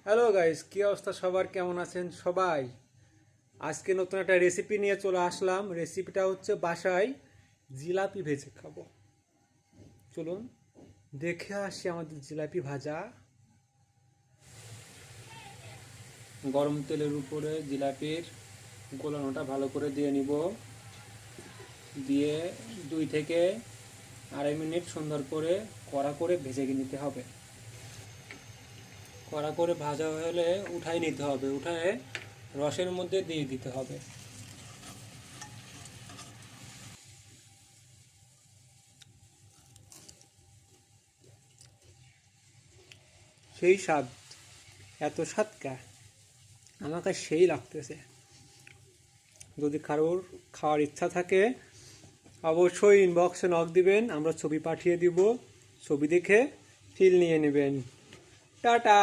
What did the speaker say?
Hello guys, কি অবস্থা সবার? কেমন আছেন সবাই? আজকে নতুন একটা রেসিপি নিয়ে চলে আসলাম। রেসিপিটা হচ্ছে বাসায় জিলাপি ভেজে খাবো। চলুন দেখে আসি আমাদের জিলাপি ভাজা। গরম তেলের উপরে জিলাপির গোলানোটা ভালো করে দিয়ে নিব। দিয়ে 2 থেকে আড়াই মিনিট সুন্দর করে কড়া করে ভেজে নিতে হবে। কড়া করে ভাজা হলে উঠাই নিতে হবে, উঠায় রসের মধ্যে দিয়ে দিতে হবে। সেই স্বাদ, এত স্বাদ কা আমাকে সেই লাগতেছে। যদি কারোর খাওয়ার ইচ্ছা থাকে অবশ্যই ইনবক্সে নক দিবেন, আমরা ছবি পাঠিয়ে দিব। ছবি দেখে ফিল নিয়ে নেবেন। টাটা।